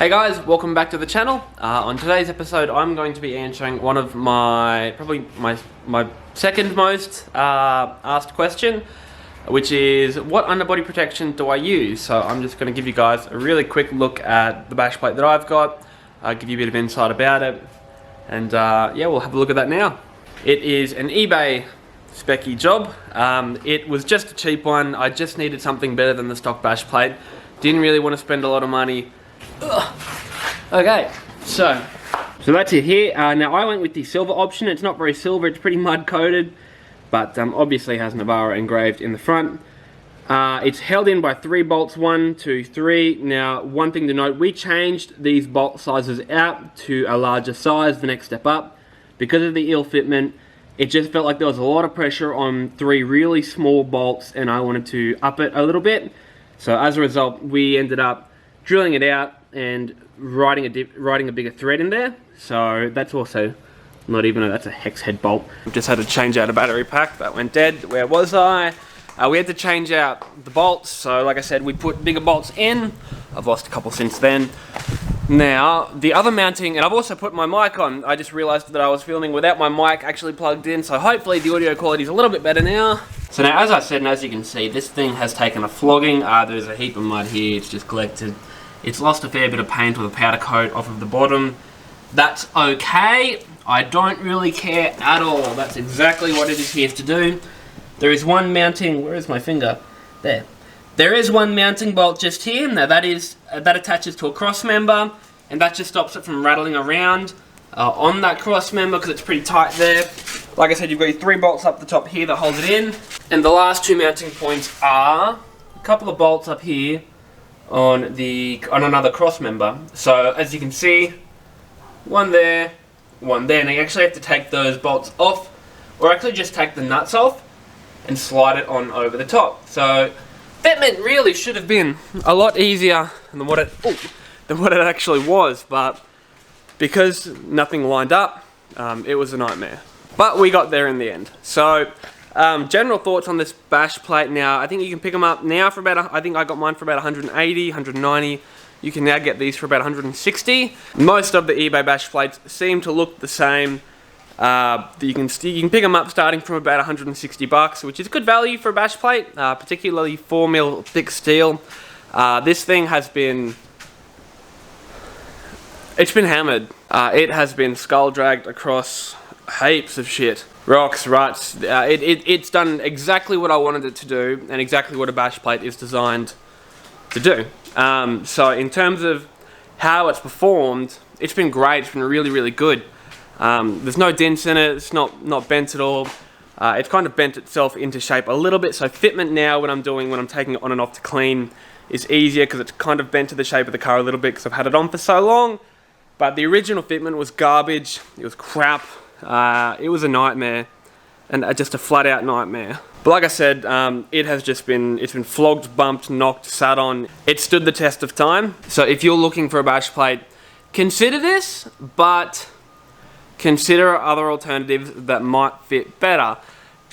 Hey guys, welcome back to the channel. On today's episode, I'm going to be answering one of probably my second most asked question, which is what underbody protection do I use? So I'm just going to give you guys a really quick look at the bash plate that I've got, give you a bit of insight about it, and yeah, we'll have a look at that now. It is an eBay specky job. It was just a cheap one. I just needed something better than the stock bash plate. Didn't really want to spend a lot of money. Ugh. Okay, so that's it here. Now I went with the silver option. It's not very silver, it's pretty mud coated, but obviously has Navarra engraved in the front. It's held in by 3 bolts, 1, 2, 3. Now, one thing to note, we changed these bolt sizes out to a larger size the next step up. Because of the ill fitment, it just felt like there was a lot of pressure on 3 really small bolts, and I wanted to up it a little bit. So as a result, we ended up drilling it out and writing a bigger thread in there. So that's also not even that's a hex head bolt. We just had to change out a battery pack that went dead. Where was I? We had to change out the bolts. So like I said, we put bigger bolts in. I've lost a couple since then. Now the other mounting, and I've also put my mic on. I just realized that I was filming without my mic actually plugged in, so hopefully the audio quality is a little bit better now. So now, as I said, and as you can see, this thing has taken a flogging. There's a heap of mud here. It's just collected. It's lost a fair bit of paint or the powder coat off of the bottom. That's okay. I don't really care at all. That's exactly what it is here to do. There is one mounting, where is my finger? There. There is one mounting bolt just here. Now that attaches to a cross member, and that just stops it from rattling around on that cross member because it's pretty tight there. Like I said, you've got your 3 bolts up the top here that hold it in. And the last 2 mounting points are a couple of bolts up here on another cross member. So as you can see, one there, one there. Now you actually have to take those bolts off, or actually just take the nuts off and slide it on over the top. So fitment really should have been a lot easier than what it actually was, but because nothing lined up, it was a nightmare. But we got there in the end. So general thoughts on this bash plate. Now I think you can pick them up now for about, I think I got mine for about 180, 190. You can now get these for about 160. Most of the eBay bash plates seem to look the same. You can pick them up starting from about 160 bucks, which is good value for a bash plate, particularly 4mm thick steel. This thing has been, it's been hammered. It has been skull dragged across heaps of shit. Rocks, ruts, it's done exactly what I wanted it to do, and exactly what a bash plate is designed to do. So in terms of how it's performed, it's been great. It's been really, really good. There's no dents in it. It's not bent at all. It's kind of bent itself into shape a little bit. So fitment now, when I'm taking it on and off to clean, is easier because it's kind of bent to the shape of the car a little bit because I've had it on for so long. But the original fitment was garbage. It was crap. It was a nightmare, and just a flat-out nightmare. But like I said, it's been flogged, bumped, knocked, sat on. It stood the test of time. So if you're looking for a bash plate, consider this, but consider other alternatives that might fit better,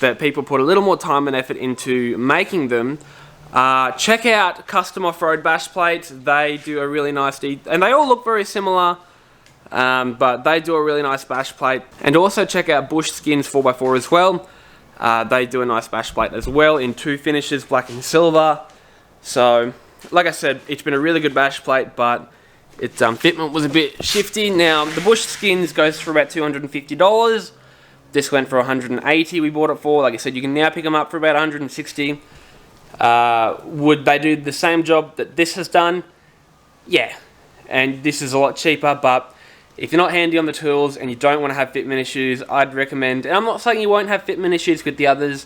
that people put a little more time and effort into making them. Check out Custom Off-Road bash plates. They do a really nice, and they all look very similar. But they do a really nice bash plate. And also check out Bush Skins 4x4 as well. They do a nice bash plate as well in 2 finishes, black and silver. So like I said, it's been a really good bash plate, but its fitment was a bit shifty. Now the Bush Skins goes for about $250. This went for $180 we bought it for. Like I said, you can now pick them up for about $160. Would they do the same job that this has done? Yeah, and this is a lot cheaper, but if you're not handy on the tools and you don't want to have fitment issues, I'd recommend, and I'm not saying you won't have fitment issues with the others,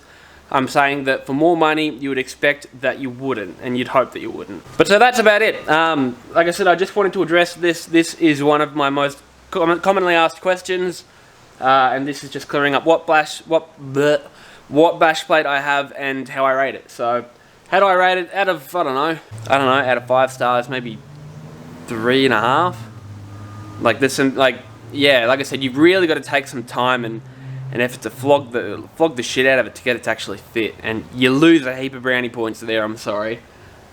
I'm saying that for more money, you would expect that you wouldn't, and you'd hope that you wouldn't. But so that's about it. Like I said, I just wanted to address this. This is one of my most commonly asked questions, and this is just clearing up what bash plate I have and how I rate it. So, how do I rate it? Out of, I don't know, out of 5 stars, maybe 3.5. Like this, and yeah, like I said, you've really got to take some time and effort to flog the shit out of it to get it to actually fit, and you lose a heap of brownie points there. I'm sorry,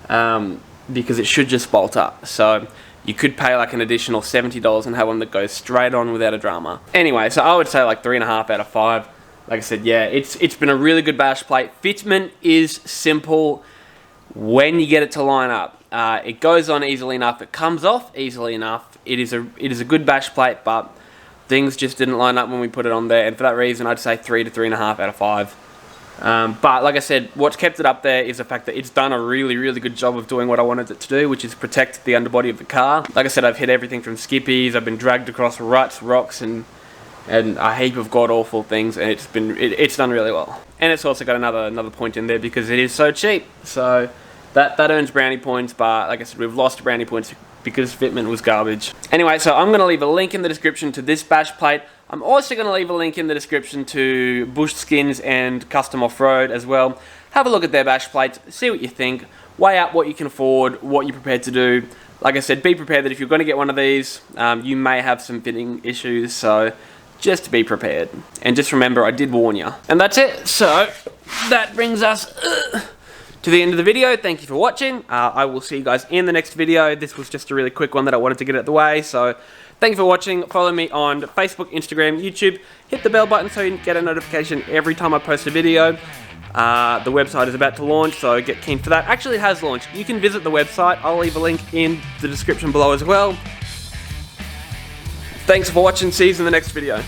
because it should just bolt up. So you could pay like an additional $70 and have one that goes straight on without a drama. Anyway, so I would say like 3.5 out of 5. Like I said, yeah, it's been a really good bash plate. Fitment is simple when you get it to line up. It goes on easily enough. It comes off easily enough. It is a good bash plate, but things just didn't line up when we put it on there. And for that reason, I'd say 3 to 3.5 out of 5. But like I said, what's kept it up there is the fact that it's done a really, really good job of doing what I wanted it to do, which is protect the underbody of the car. Like I said, I've hit everything from skippies, I've been dragged across ruts, rocks, and a heap of god-awful things, and it's done really well. And it's also got another point in there because it is so cheap. So that earns brownie points, but like I said, we've lost brownie points because fitment was garbage. Anyway, so I'm going to leave a link in the description to this bash plate. I'm also going to leave a link in the description to Bush Skins and Custom Off-Road as well. Have a look at their bash plates, see what you think, weigh up what you can afford, what you're prepared to do. Like I said, be prepared that if you're going to get one of these, you may have some fitting issues, so just be prepared. And just remember, I did warn you. And that's it. So that brings us to the end of the video. Thank you for watching. I will see you guys in the next video. This was just a really quick one that I wanted to get out of the way. So thank you for watching. Follow me on Facebook, Instagram, YouTube. Hit the bell button so you can get a notification every time I post a video. The website is about to launch, so get keen for that. Actually, it has launched. You can visit the website. I'll leave a link in the description below as well. Thanks for watching. See you in the next video.